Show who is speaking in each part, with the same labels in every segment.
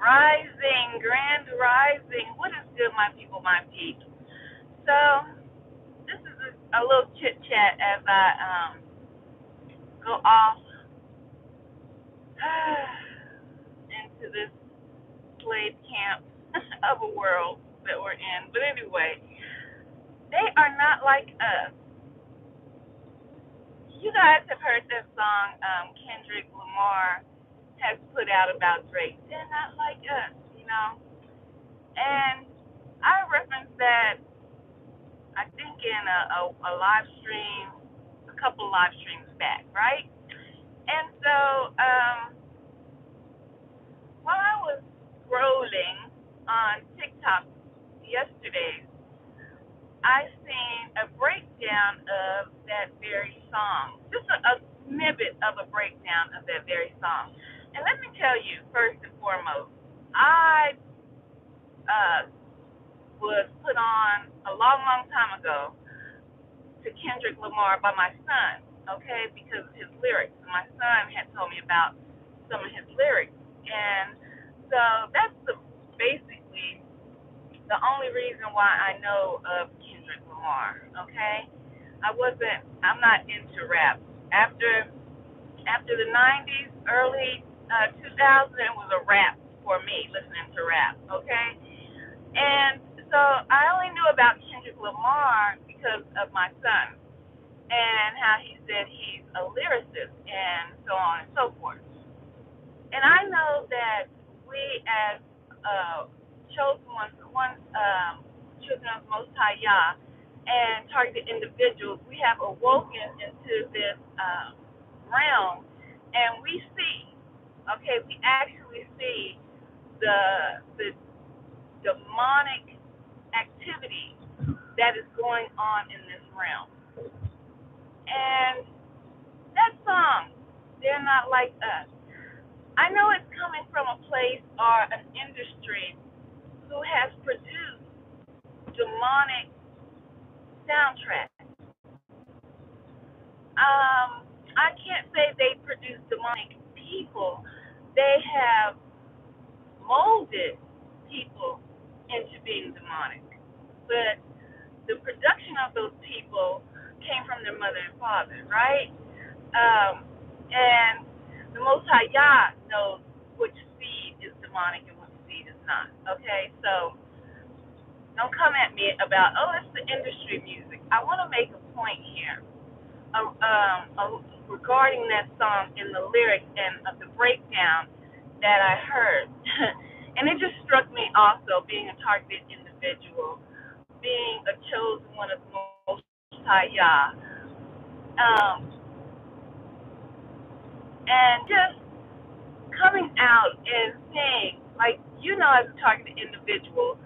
Speaker 1: Rising, grand rising. What is good, my people, my peeps? So, this is a little chit chat as I go off into this slave camp of a world that we're in. But anyway, they are not like us. You guys have heard that song Kendrick Lamar has put out about Drake. They're not like us, you know? And I referenced that, I think, in a live stream, a couple live streams back, right? And so, while I was scrolling on TikTok yesterday, I seen a breakdown of that very song, just a snippet of a breakdown of that very song. And let me tell you, first and foremost, I uh, was put on a long, long time ago to Kendrick Lamar by my son, okay, because of his lyrics. My son had told me about some of his lyrics. And so that's basically the only reason why I know of Kendrick Lamar, okay? I'm not into rap. After the 90s, early 2000s, it was a rap for me, listening to rap, okay? And so I only knew about Kendrick Lamar because of my son and how he said he's a lyricist and so on and so forth. And I know that we as chosen children of Most High Yah and targeted individuals, we have awoken into this realm, and we see, okay, we actually see the demonic activity that is going on in this realm. And that song, they're not like us. I know it's coming from a place or an industry who has produced demonic soundtracks. I can't say they produce demonic people. They have molded people into being demonic. But the production of those people came from their mother and father, right? And the Most High Yah knows which seed is demonic and which seed is not. Okay, so don't come at me about, oh, it's the industry music. I want to make a point here regarding that song in the lyrics and of the breakdown that I heard. And it just struck me also, being a targeted individual, being a chosen one of the Most High Yah, and just coming out and saying, like, as a targeted individual,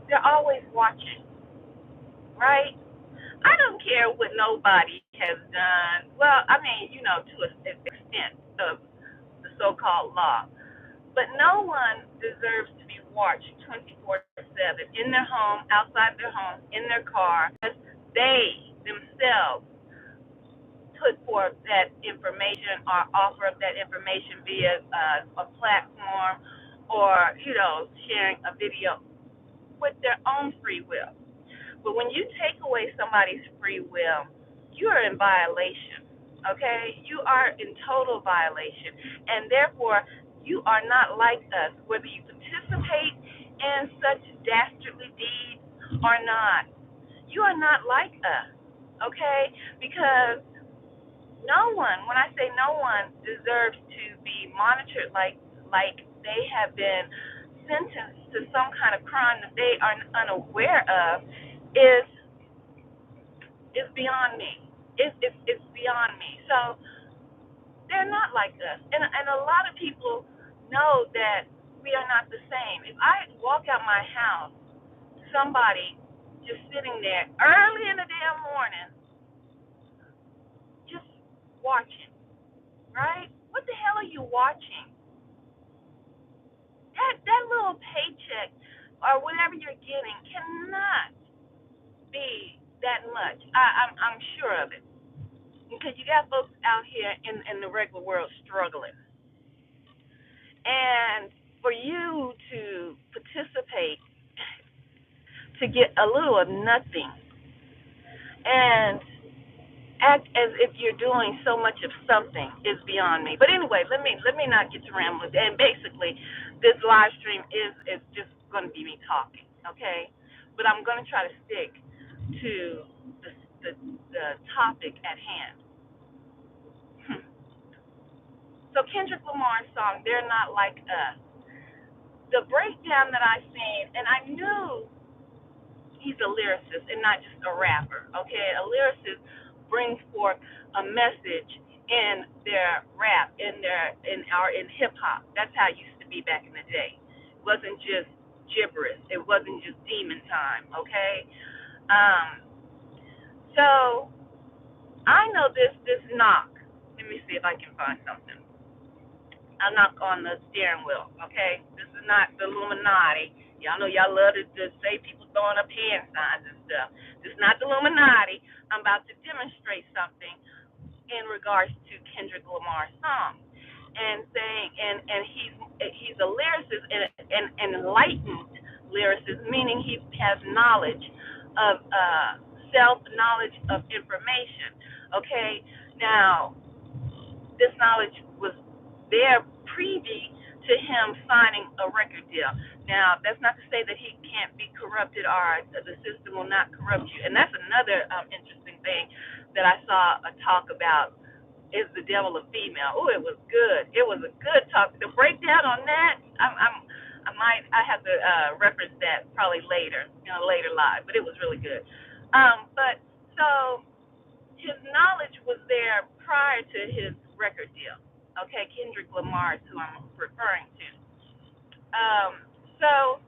Speaker 1: they're always watching, right? I don't care what nobody has done. Well, I mean, to an extent of the so-called law. But no one deserves to be watched 24/7 in their home, outside their home, in their car, as they themselves put forth that information or offer up that information via a platform or, sharing a video with their own free will. But when you take away somebody's free will, you are in violation, okay? You are in total violation. And therefore, you are not like us, whether you participate in such dastardly deeds or not. You are not like us, okay? Because no one, when I say no one, deserves to be monitored like they have been sentenced to some kind of crime that they are unaware of is beyond me. It's beyond me. So they're not like us, and a lot of people know that we are not the same. If I walk out my house, somebody just sitting there early in the damn morning, just watching, right? What the hell are you watching? That little paycheck or whatever you're getting cannot be that much. I'm sure of it, because you got folks out here in the regular world struggling, and you to participate to get a little of nothing and act as if you're doing so much of something is beyond me. But anyway, let me not get to rambling. And basically, this live stream is just going to be me talking, okay? But I'm going to try to stick to the the, the topic at hand. So Kendrick Lamar's song, "They're Not Like Us." The breakdown that I seen, and I knew he's a lyricist and not just a rapper. Okay, a lyricist brings forth a message in their rap, in hip hop. That's how it used to be back in the day. It wasn't just gibberish. It wasn't just demon time. Okay, um, so I know this knock. Let me see if I can find something. I knock on the steering wheel. Okay, this is not the Illuminati. Y'all know y'all love to say people throwing up hand signs and stuff. This is not the Illuminati. I'm about to demonstrate something in regards to Kendrick Lamar's song, and saying, and he's a lyricist and an enlightened lyricist, meaning he has knowledge of self knowledge of information. Okay, now this knowledge was there preview to him signing a record deal. Now, that's not to say that he can't be corrupted or the system will not corrupt you. And that's another interesting thing that I saw a talk about, is the devil a female? Oh, it was good. It was a good talk. The breakdown on that, I have to reference that probably later, later live. But it was really good. But so his knowledge was there prior to his record deal. Okay, Kendrick Lamar is who I'm referring to. Um, so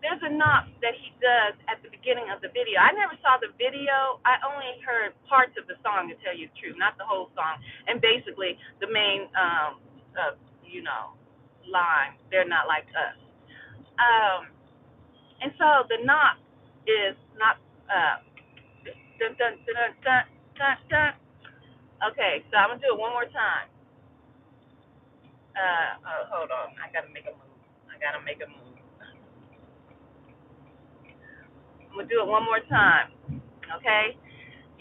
Speaker 1: there's a knock that he does at the beginning of the video. I never saw the video. I only heard parts of the song, to tell you the truth, not the whole song. And basically, the main, line, "They're not like us." Um, and so the knock is not, dun, dun, dun, dun, dun, dun, dun. Okay, so I'm going to do it one more time. Hold on. I got to make a move. I got to make a move. I'm going to do it one more time. Okay?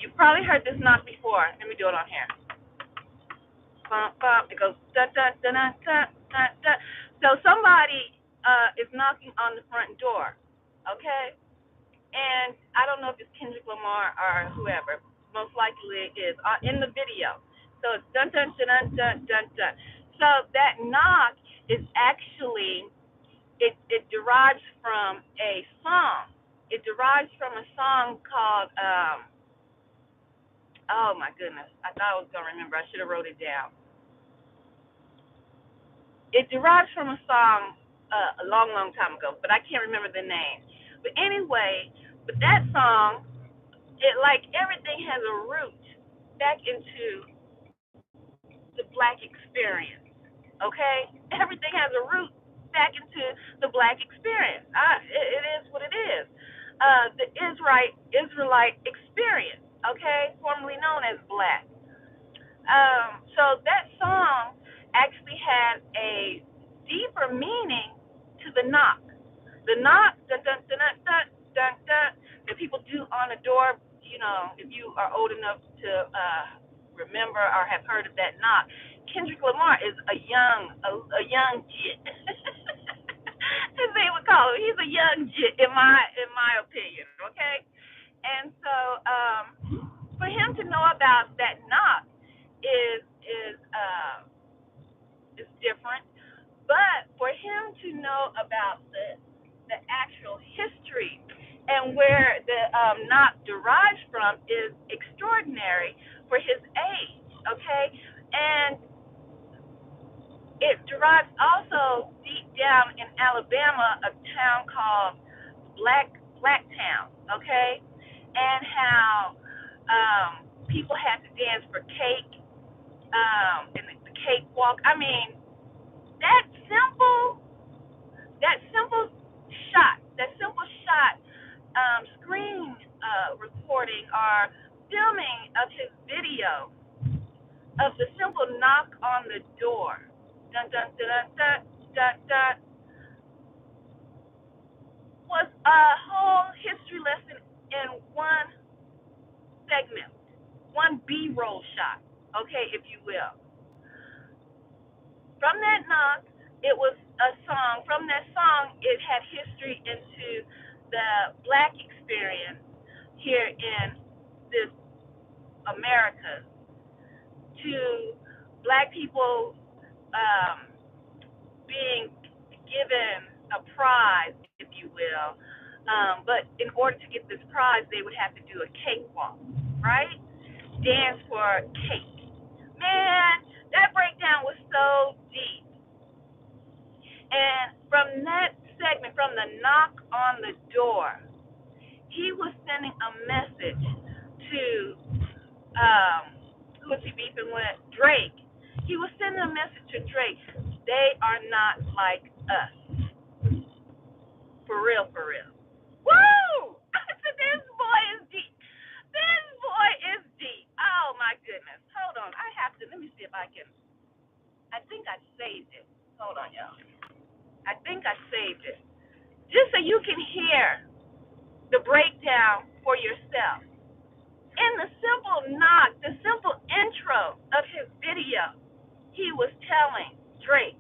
Speaker 1: You've probably heard this knock before. Let me do it on here. Bump, bump. It goes dun, dun, dun, dun, dun, dun, dun. So somebody is knocking on the front door. Okay? And I don't know if it's Kendrick Lamar or whoever. Most likely it is in the video. So it's dun, dun, dun, dun, dun, dun, dun. So that knock is actually, it derives from a song. It derives from a song called, oh my goodness, I thought I was going to remember. I should have wrote it down. It derives from a song a long, long time ago, but I can't remember the name. But anyway, but that song, it, like everything, has a root back into the black experience. Okay? Everything has a root back into the black experience. It is what it is. The Israelite experience, okay, formerly known as black. So that song actually had a deeper meaning to the knock. The knock, dun dun dun dun dun dun, dun that people do on the door. If you are old enough to remember or have heard of that knock, Kendrick Lamar is a young jit, as they would call him. He's a young jit in my opinion. Okay, and so for him to know about that knock is different. But for him to know about the actual history and where the knot derives from is extraordinary for his age. Okay, and it derives also deep down in Alabama, a town called Blacktown. Okay, and how people had to dance for cake, and the cakewalk. I mean, that simple that simple shot, screen recording or filming of his video of the simple knock on the door, dun dun dun dun dun dun, dun. pre-roll shot, okay, if you will. From that knock, it was a song. From that song, it had history into the black experience here in this America, to black people um, being given a prize, if you will. But in order to get this prize, they would have to do a cakewalk, right? Dance for cake. Man, that breakdown was so deep. And from that segment, from the knock on the door, he was sending a message to who was he beefing with? Drake. He was sending a message to Drake. They are not like us. For real, for real. Woo! This boy is deep. This boy is deep. Oh my goodness. Hold on. I have to. Let me see if I can. I think I saved it. Hold on, y'all. I think I saved it. Just so you can hear the breakdown for yourself. In the simple knock, the simple intro of his video, he was telling Drake,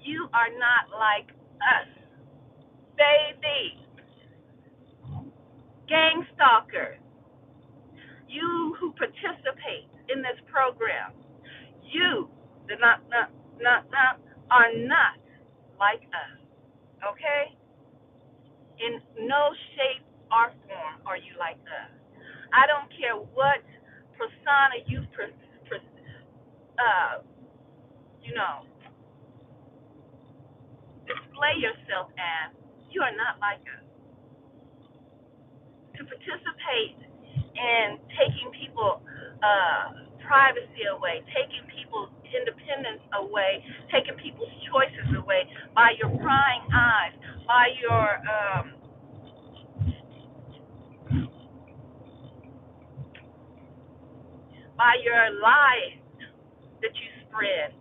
Speaker 1: you are not like us. Baby, gang stalkers, you who participate in this program, you, the not, are not like us. Okay? In no shape or form are you like us. I don't care what persona you, you know, display yourself as. You are not like us. To participate in taking people privacy away, taking people's independence away, taking people's choices away by your prying eyes, by your lies that you spread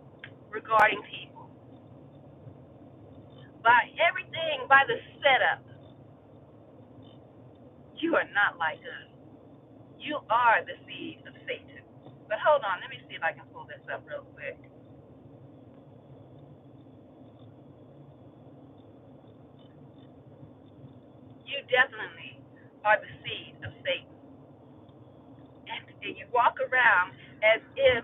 Speaker 1: regarding people, by everything, by the setup. You are not like us. You are the seed of Satan. But hold on, let me see if I can pull this up real quick. You definitely are the seed of Satan. And you walk around as if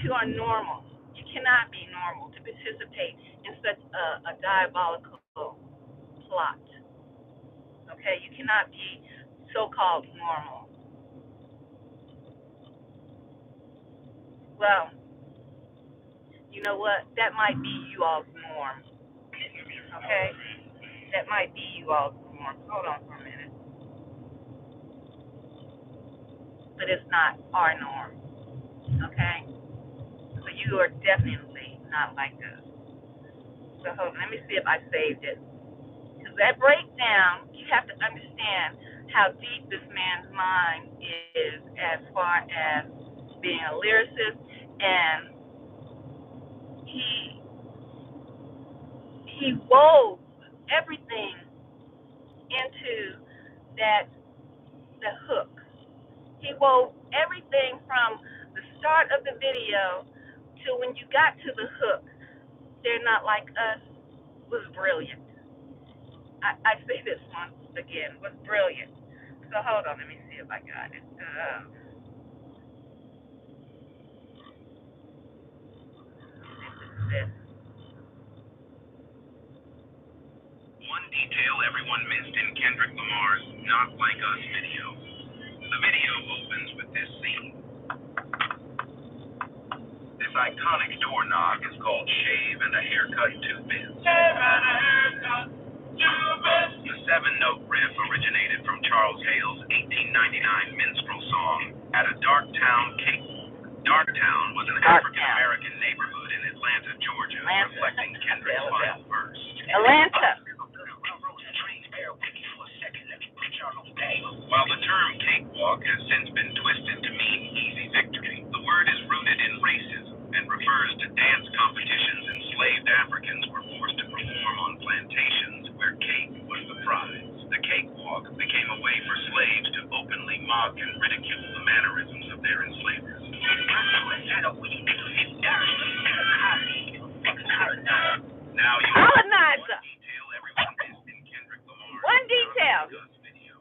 Speaker 1: you are normal. You cannot be normal to participate in such a diabolical plot. Okay? You cannot be so-called normal. Well, you know what? That might be you all's norm. Okay? That might be you all's norm. Hold on for a minute. But it's not our norm. Okay? So you are definitely not like us. So hold on, let me see if I saved it. Because that breakdown, you have to understand how deep this man's mind is as far as being a lyricist, and he wove everything into that the hook. He wove everything from the start of the video to when you got to the hook. They're not like us was brilliant. I say this once again, was brilliant. So hold on, let me see if I got it. This.
Speaker 2: One detail everyone missed in Kendrick Lamar's Not Like Us video. The video opens with this scene. This iconic door knock is called Shave and a Haircut 2 Bits. The 7-note riff originated from Charles Hale's 1899 minstrel song, At a Dark Town Cakewalk. Darktown was an African-American neighborhood in Atlanta, Georgia, reflecting Kendrick's final verse.
Speaker 1: Atlanta.
Speaker 2: While the term cakewalk has since been twisted to mean easy victory, the word is rooted in racism and refers to dance competitions enslaved Africans were forced to perform on plantations where cake was the prize. The cakewalk became a way for slaves to openly mock and ridicule the mannerisms of their enslaved Now you
Speaker 1: Colonizer.
Speaker 2: detail everyone missed in Kendrick Lamar's
Speaker 1: One detail.
Speaker 2: video.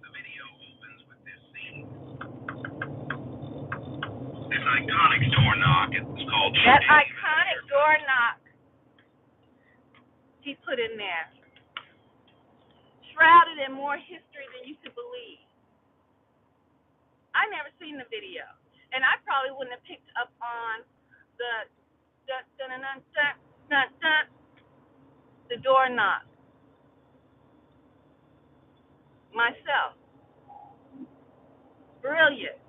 Speaker 2: The video opens with this scene. This iconic door knock is called
Speaker 1: That iconic door knock he put in there, shrouded in more history than you could believe. I never seen the video, and I probably wouldn't have picked up on the the door knock myself. Brilliant.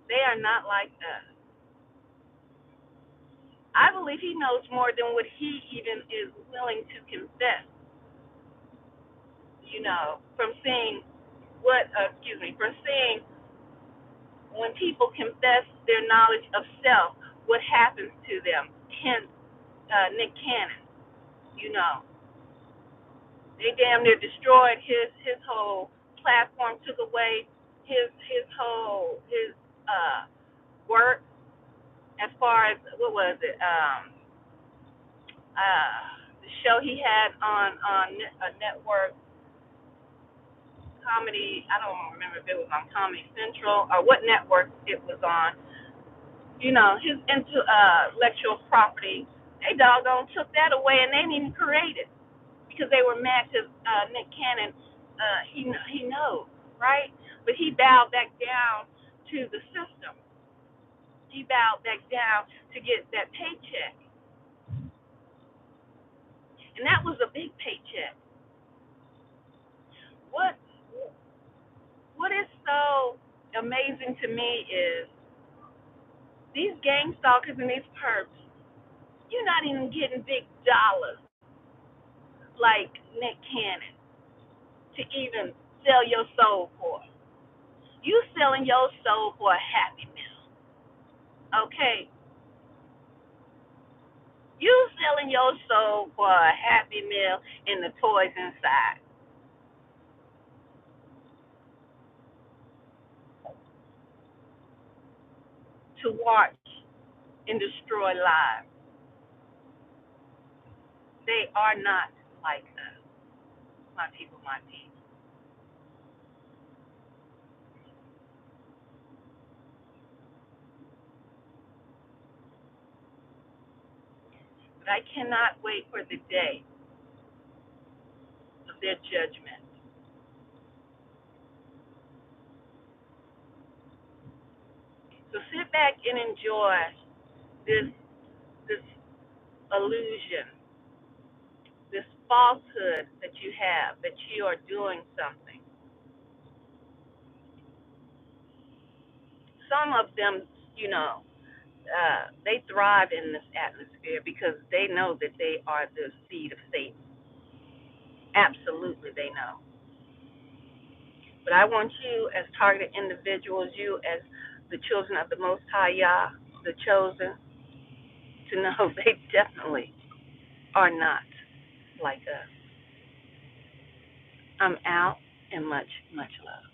Speaker 1: They are not like us. I believe he knows more than what he even is willing to confess. You know, from seeing from seeing when people confess their knowledge of self, what happens to them. Hence, Nick Cannon. You know, they damn near destroyed his whole platform, took away his work as far as what was it the show he had on a network comedy. I don't remember if it was on Comedy Central or what network it was on. You know, his intellectual property, they doggone took that away and they didn't even create it because they were mad because Nick Cannon, he knows, right? But he bowed back down to the system. He bowed back down to get that paycheck. And that was a big paycheck. What is so amazing to me is these gang stalkers and these perps, you're not even getting big dollars like Nick Cannon to even sell your soul for. You selling your soul for a Happy Meal, okay? You selling your soul for a Happy Meal and the toys inside. To watch and destroy lives. They are not like us, my people, my people. But I cannot wait for the day of their judgment. So sit back and enjoy this illusion, this falsehood that you have that you are doing something. Some of them, you know, they thrive in this atmosphere because they know that they are the seed of Satan. Absolutely, they know. But I want you, as targeted individuals, you as the children of the Most High Yah, the chosen, to know they definitely are not like us. I'm out, and much, much love.